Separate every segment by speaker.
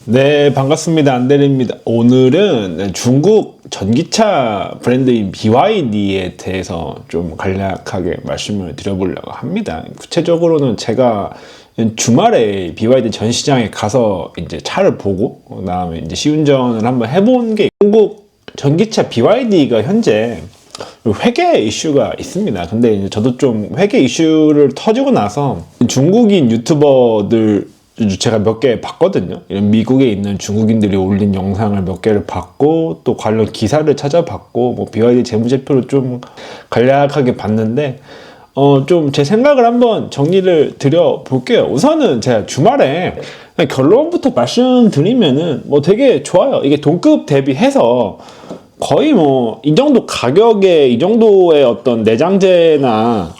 Speaker 1: 네, 반갑습니다. 안대리입니다. 오늘은 중국 전기차 브랜드인 BYD에 대해서 좀 간략하게 말씀을 드려보려고 합니다. 구체적으로는 제가 주말에 BYD 전시장에 가서 이제 차를 보고, 그다음에 이제 시운전을 한번 해본 게 중국 전기차 BYD가 현재 회계 이슈가 있습니다. 근데 이제 저도 좀 회계 이슈를 터지고 나서 중국인 유튜버들 제가 몇 개 봤거든요. 이런 미국에 있는 중국인들이 올린 영상을 몇 개를 봤고, 또 관련 기사를 찾아봤고, 뭐 BYD 재무제표를 좀 간략하게 봤는데, 좀 제 생각을 한번 정리를 드려볼게요. 우선은 제가 주말에 결론부터 말씀드리면은 뭐 되게 좋아요. 이게 동급 대비해서 거의 뭐 이 정도 가격에 이 정도의 어떤 내장재나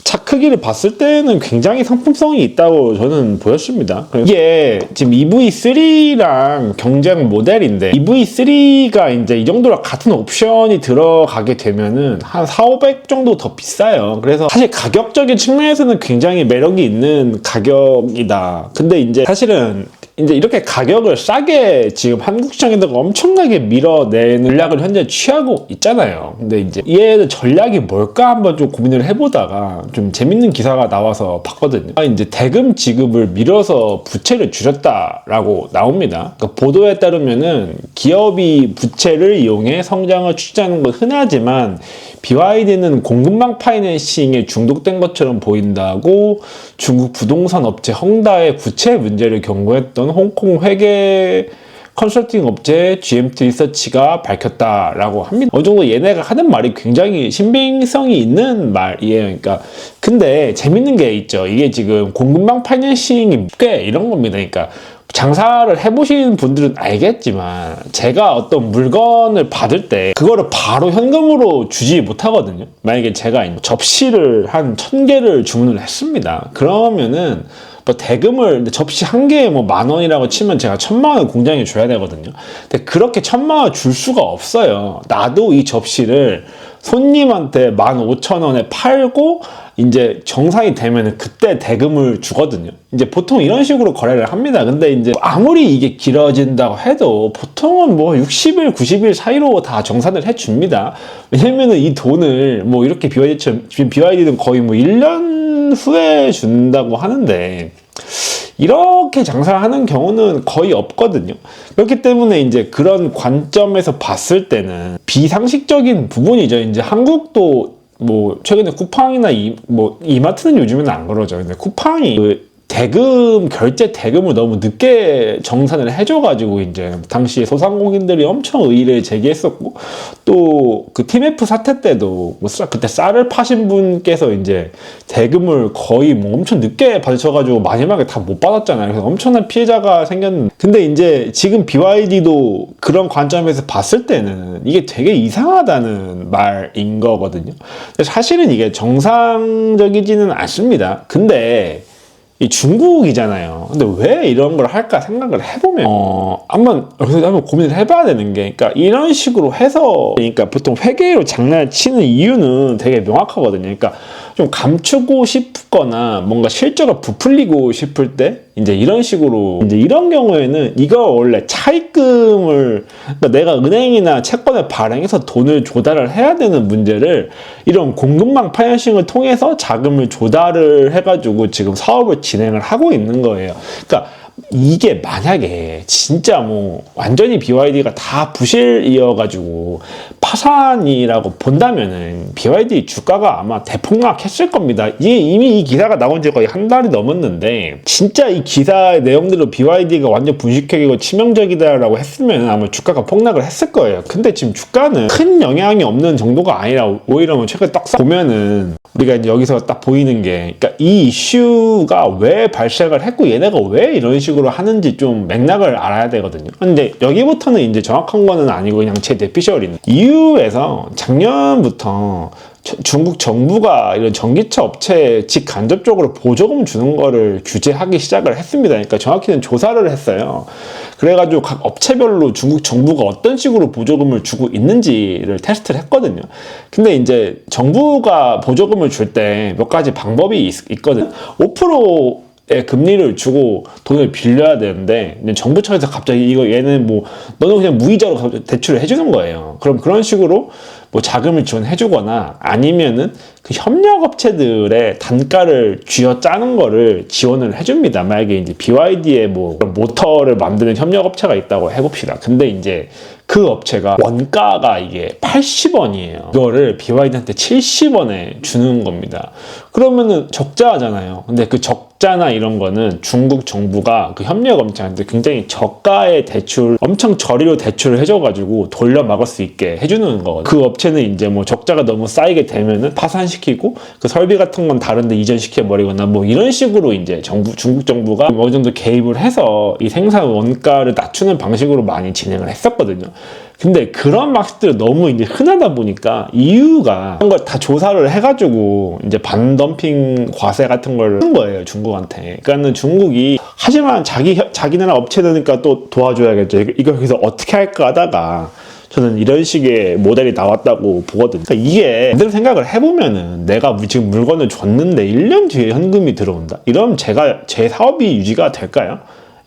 Speaker 1: 차 크기를 봤을 때는 굉장히 상품성이 있다고 저는 보였습니다. 이게 지금 EV3랑 경쟁 모델인데, EV3가 이제 이 정도로 같은 옵션이 들어가게 되면은 한 400, 500 정도 더 비싸요. 그래서 사실 가격적인 측면에서는 굉장히 매력이 있는 가격이다. 근데 이제 사실은 이제 이렇게 가격을 싸게 지금 한국 시장에다가 엄청나게 밀어내는 전략을 현재 취하고 있잖아요. 근데 이제 얘의 전략이 뭘까 한번 좀 고민을 해보다가 좀 재밌는 기사가 나와서 봤거든요. 이제 대금 지급을 미뤄서 부채를 줄였다라고 나옵니다. 그러니까 보도에 따르면은 기업이 부채를 이용해 성장을 추진하는 건 흔하지만 BYD는 공급망 파이낸싱에 중독된 것처럼 보인다고 중국 부동산 업체 헝다의 부채 문제를 경고했던 홍콩 회계 컨설팅 업체 GMT 리서치가 밝혔다라고 합니다. 어느 정도 얘네가 하는 말이 굉장히 신빙성이 있는 말이에요. 그러니까 근데 재밌는 게 있죠. 이게 지금 공급망 파이낸싱이 꽤 이런 겁니다. 그러니까 장사를 해보신 분들은 알겠지만 제가 어떤 물건을 받을 때 그거를 바로 현금으로 주지 못하거든요. 만약에 제가 접시를 한 1000개를 주문을 했습니다. 그러면은 뭐 대금을 접시 한 개에 뭐 10,000원이라고 치면 제가 1,000,000원 공장에 줘야 되거든요. 근데 그렇게 1,000,000원 줄 수가 없어요. 나도 이 접시를 손님한테 15,000원에 팔고 이제 정상이 되면은 그때 대금을 주거든요. 이제 보통 이런 식으로 거래를 합니다. 근데 이제 아무리 이게 길어진다고 해도 보통은 뭐 60일, 90일 사이로 다 정산을 해줍니다. 왜냐면은 이 돈을 뭐 이렇게 BYD는 거의 뭐 1년 후에 준다고 하는데, 이렇게 장사를 하는 경우는 거의 없거든요. 그렇기 때문에 이제 그런 관점에서 봤을 때는 비상식적인 부분이죠. 이제 한국도 뭐 최근에 쿠팡이나 이마트는 요즘에는 안 그러죠. 근데 쿠팡이 대금 결제 대금을 너무 늦게 정산을 해줘가지고 이제 당시에 소상공인들이 엄청 의의를 제기했었고, 또 그 TMF 사태 때도 뭐 그때 쌀을 파신 분께서 이제 대금을 거의 뭐 엄청 늦게 받으셔가지고 마지막에 다 못 받았잖아요. 그래서 엄청난 피해자가 생겼는데, 근데 이제 지금 BYD도 그런 관점에서 봤을 때는 이게 되게 이상하다는 말인 거거든요. 사실은 이게 정상적이지는 않습니다. 근데 이 중국이잖아요. 근데 왜 이런 걸 할까 생각을 해보면 한번 고민을 해봐야 되는 게, 그러니까 이런 식으로 해서, 그러니까 보통 회계로 장난치는 이유는 되게 명확하거든요. 그러니까 좀 감추고 싶거나 뭔가 실적을 부풀리고 싶을 때 이제 이런 식으로, 이제 이런 경우에는 이거 원래 차입금을, 그러니까 내가 은행이나 채권을 발행해서 돈을 조달을 해야 되는 문제를 이런 공급망 파이낸싱을 통해서 자금을 조달을 해가지고 지금 사업을 진행을 하고 있는 거예요. 그러니까 이게 만약에 진짜 뭐 완전히 BYD가 다 부실이어가지고 파산이라고 본다면은 BYD 주가가 아마 대폭락했을 겁니다. 이미 이 기사가 나온 지 거의 한 달이 넘었는데, 진짜 이 기사의 내용대로 BYD가 완전 분식회계고 치명적이다라고 했으면 아마 주가가 폭락을 했을 거예요. 근데 지금 주가는 큰 영향이 없는 정도가 아니라 오히려 뭐 최근에 딱 보면은 우리가 이제 여기서 딱 보이는 게, 그러니까 이 이슈가 왜 발생을 했고 얘네가 왜 이런 식으로 하는지 좀 맥락을 알아야 되거든요. 근데 여기부터는 이제 정확한 거는 아니고 그냥 제 내피셜인 EU에서 작년부터 중국 정부가 이런 전기차 업체에 직간접적으로 보조금 주는 거를 규제하기 시작을 했습니다. 그러니까 정확히는 조사를 했어요. 그래가지고 각 업체별로 중국 정부가 어떤 식으로 보조금을 주고 있는지를 테스트를 했거든요. 근데 이제 정부가 보조금을 줄 때 몇 가지 방법이 있거든. 5% 금리를 주고 돈을 빌려야 되는데 정부 차에서 갑자기 이거 얘는 뭐 너는 그냥 무이자로 대출을 해주는 거예요. 그럼 그런 식으로 뭐 자금을 지원해주거나 아니면은 그 협력업체들의 단가를 쥐어 짜는 거를 지원을 해줍니다. 만약에 이제 BYD의 뭐 모터를 만드는 협력업체가 있다고 해봅시다. 근데 이제 그 업체가 원가가 이게 80원이에요. 이거를 BYD한테 70원에 주는 겁니다. 그러면은 적자잖아요. 근데 그 적자나 이런 거는 중국 정부가 그 협력업체한테 굉장히 저가의 대출, 엄청 저리로 대출을 해줘가지고 돌려 막을 수 있게 해주는 거거든요. 그 업체는 이제 뭐 적자가 너무 쌓이게 되면은 파산시키고 그 설비 같은 건 다른데 이전시켜버리거나 뭐 이런 식으로 이제 중국 정부가 어느 정도 개입을 해서 이 생산 원가를 낮추는 방식으로 많이 진행을 했었거든요. 근데 그런 방식들이 너무 이제 흔하다 보니까 EU가 그런 걸 다 조사를 해가지고 이제 반덤핑 과세 같은 걸 한 거예요, 중국한테. 그러니까는 중국이 하지만 자기 나라 업체들니까 또 도와줘야겠죠. 이거 여기서 어떻게 할까 하다가 저는 이런 식의 모델이 나왔다고 보거든요. 그러니까 이게 반대로 생각을 해보면은 내가 지금 물건을 줬는데 1년 뒤에 현금이 들어온다. 이러면 제 사업이 유지가 될까요?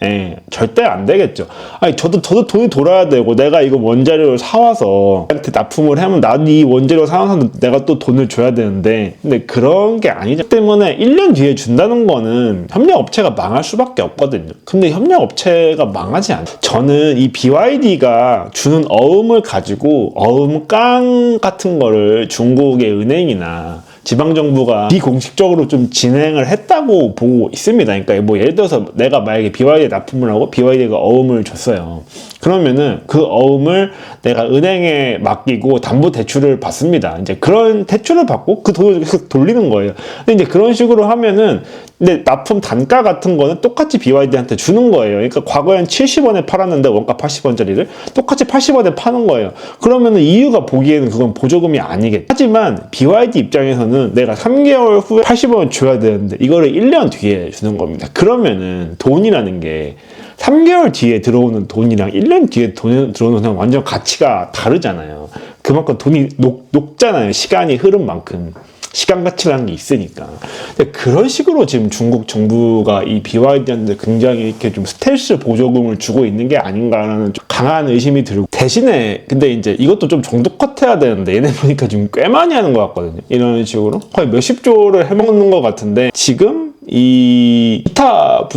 Speaker 1: 예, 절대 안 되겠죠. 아니, 저도 돈이 돌아야 되고, 내가 이거 원자료를 사와서, 나한테 납품을 하면 나도 이 원자료 사와서 내가 또 돈을 줘야 되는데, 근데 그런 게 아니죠. 때문에 1년 뒤에 준다는 거는 협력업체가 망할 수밖에 없거든요. 근데 협력업체가 망하지 않죠. 저는 이 BYD가 주는 어음을 가지고, 어음깡 같은 거를 중국의 은행이나, 지방정부가 비공식적으로 좀 진행을 했다고 보고 있습니다. 그러니까 뭐 예를 들어서 내가 만약에 BYD에 납품을 하고 BYD가 어음을 줬어요. 그러면은 그 어음을 내가 은행에 맡기고 담보 대출을 받습니다. 이제 그런 대출을 받고 그 돈을 계속 돌리는 거예요. 근데 이제 그런 식으로 하면은 근데 납품 단가 같은 거는 똑같이 BYD한테 주는 거예요. 그러니까 과거엔 70원에 팔았는데 원가 80원짜리를 똑같이 80원에 파는 거예요. 그러면은 EU가 보기에는 그건 보조금이 아니겠죠. 하지만 BYD 입장에서는 내가 3개월 후에 80원을 줘야 되는데 이거를 1년 뒤에 주는 겁니다. 그러면은 돈이라는 게 3개월 뒤에 들어오는 돈이랑 1년 뒤에 들어오는 돈이랑 완전 가치가 다르잖아요. 그만큼 돈이 녹잖아요. 시간이 흐른 만큼. 시간 가치라는 게 있으니까. 근데 그런 식으로 지금 중국 정부가 이 BYD한테 굉장히 이렇게 좀 스텔스 보조금을 주고 있는 게 아닌가라는 좀 강한 의심이 들고. 대신에, 근데 이제 이것도 좀 정도껏해야 되는데, 얘네 보니까 지금 꽤 많이 하는 것 같거든요. 이런 식으로. 거의 몇십 조를 해먹는 것 같은데, 지금 이 기타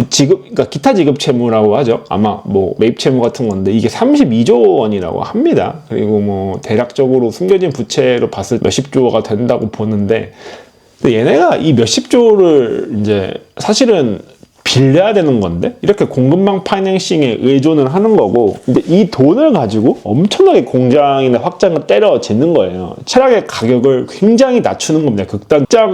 Speaker 1: 지급 채무라고 하죠. 아마 뭐 매입 채무 같은 건데 이게 32조 원이라고 합니다. 그리고 뭐 대략적으로 숨겨진 부채로 봤을 때 몇십 조가 된다고 보는데, 근데 얘네가 이 몇십 조를 이제 사실은 빌려야 되는 건데 이렇게 공급망 파이낸싱에 의존을 하는 거고, 근데 이 돈을 가지고 엄청나게 공장이나 확장을 때려 짓는 거예요. 차량의 가격을 굉장히 낮추는 겁니다.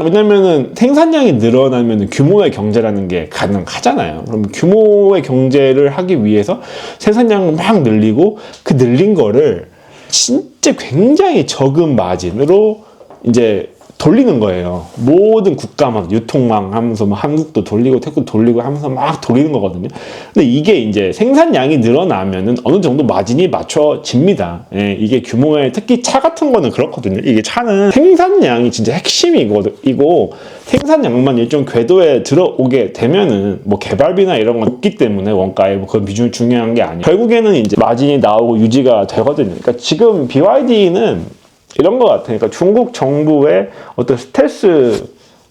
Speaker 1: 왜냐면은 생산량이 늘어나면 규모의 경제라는 게 가능하잖아요. 그럼 규모의 경제를 하기 위해서 생산량을 막 늘리고 그 늘린 거를 진짜 굉장히 적은 마진으로 이제 돌리는 거예요. 모든 국가만 유통망 하면서 막 한국도 돌리고 태국도 돌리고 하면서 막 돌리는 거거든요. 근데 이게 이제 생산량이 늘어나면은 어느 정도 마진이 맞춰집니다. 예, 이게 규모의, 특히 차 같은 거는 그렇거든요. 이게 차는 생산량이 진짜 핵심이고 생산량만 일정 궤도에 들어오게 되면은 뭐 개발비나 이런 건 없기 때문에 원가에 뭐 그런 비중이 중요한 게 아니에요. 결국에는 이제 마진이 나오고 유지가 되거든요. 그러니까 지금 BYD는 이런 것 같아요. 그러니까 중국 정부의 어떤 스텔스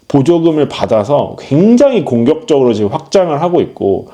Speaker 1: 보조금을 받아서 굉장히 공격적으로 지금 확장을 하고 있고,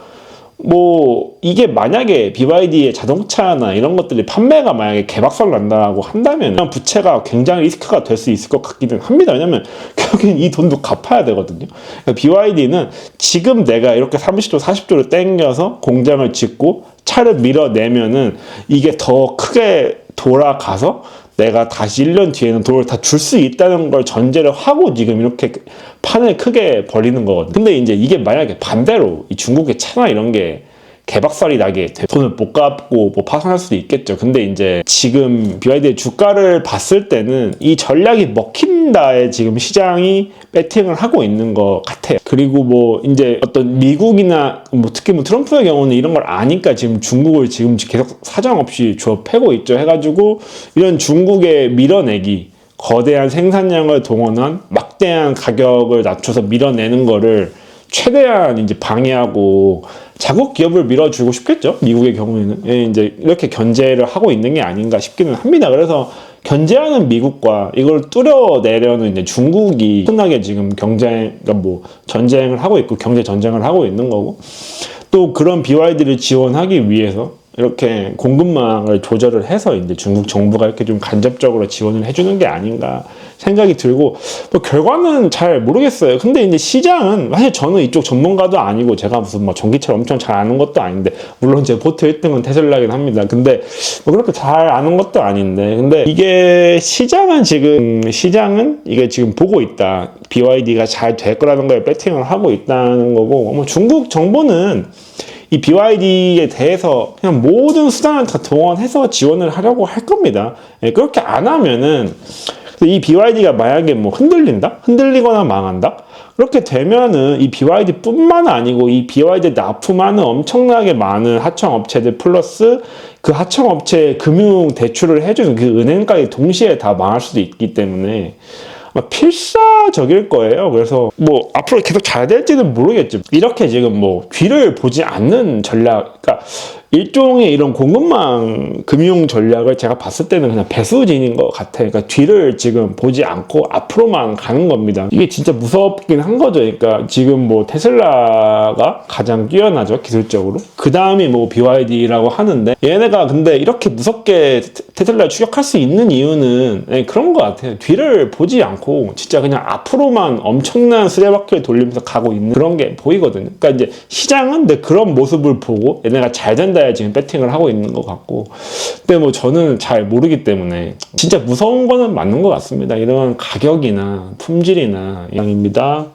Speaker 1: 뭐 이게 만약에 BYD의 자동차나 이런 것들이 판매가 만약에 개박살 난다고 한다면 부채가 굉장히 리스크가 될 수 있을 것 같기는 합니다. 왜냐면 결국엔 이 돈도 갚아야 되거든요. 그러니까 BYD는 지금 내가 이렇게 30조 40조를 땡겨서 공장을 짓고 차를 밀어내면은 이게 더 크게 돌아가서 내가 다시 1년 뒤에는 돈을 다 줄 수 있다는 걸 전제를 하고 지금 이렇게 판을 크게 벌리는 거거든요. 근데 이제 이게 만약에 반대로 이 중국의 차나 이런 게 개박살이 나게 돈을 못 갚고 뭐 파산할 수도 있겠죠. 근데 이제 지금 BYD의 주가를 봤을 때는 이 전략이 먹힌다에 지금 시장이 배팅을 하고 있는 것 같아요. 그리고 뭐 이제 어떤 미국이나 뭐 특히 뭐 트럼프의 경우는 이런 걸 아니까 지금 중국을 지금 계속 사정없이 주워 패고 있죠. 해가지고 이런 중국의 밀어내기, 거대한 생산량을 동원한 막대한 가격을 낮춰서 밀어내는 거를 최대한 이제 방해하고 자국 기업을 밀어주고 싶겠죠. 미국의 경우에는 예, 이제 이렇게 견제를 하고 있는 게 아닌가 싶기는 합니다. 그래서 견제하는 미국과 이걸 뚫어내려는 이제 중국이 흔하게 지금 그러니까 뭐 전쟁을 하고 있고 경제 전쟁을 하고 있는 거고, 또 그런 BYD를 지원하기 위해서 이렇게 공급망을 조절을 해서 이제 중국 정부가 이렇게 좀 간접적으로 지원을 해주는 게 아닌가 생각이 들고, 뭐 결과는 잘 모르겠어요. 근데 이제 시장은 사실 저는 이쪽 전문가도 아니고 제가 무슨 뭐 전기차를 엄청 잘 아는 것도 아닌데, 물론 제 포트 1등은 테슬라긴 합니다. 근데 뭐 그렇게 잘 아는 것도 아닌데, 근데 이게 시장은 이게 지금 보고 있다. BYD가 잘 될 거라는 거에 배팅을 하고 있다는 거고, 뭐 중국 정부는 이 BYD에 대해서 그냥 모든 수단을 다 동원해서 지원을 하려고 할 겁니다. 예, 그렇게 안 하면은 이 BYD가 만약에 뭐 흔들리거나 망한다? 그렇게 되면은 이 BYD 뿐만 아니고 이 BYD에 납품하는 엄청나게 많은 하청업체들 플러스 그 하청업체에 금융 대출을 해주는 그 은행까지 동시에 다 망할 수도 있기 때문에 필사적일 거예요. 그래서 뭐 앞으로 계속 잘 될지는 모르겠지만 이렇게 지금 뭐 뒤를 보지 않는 전략, 그러니까 일종의 이런 공급망 금융 전략을 제가 봤을 때는 그냥 배수진인 것 같아요. 그러니까 뒤를 지금 보지 않고 앞으로만 가는 겁니다. 이게 진짜 무섭긴 한 거죠. 그러니까 지금 뭐 테슬라가 가장 뛰어나죠, 기술적으로. 그 다음이 뭐 BYD라고 하는데, 얘네가 근데 이렇게 무섭게 테슬라를 추격할 수 있는 이유는 그런 것 같아요. 뒤를 보지 않고 진짜 그냥 앞으로만 엄청난 수레바퀴를 돌리면서 가고 있는 그런 게 보이거든요. 그러니까 이제 시장은 근데 그런 모습을 보고 얘네가 잘 된다 지금 배팅을 하고 있는 것 같고, 근데 뭐 저는 잘 모르기 때문에 진짜 무서운 거는 맞는 것 같습니다. 이런 가격이나 품질이나 양입니다.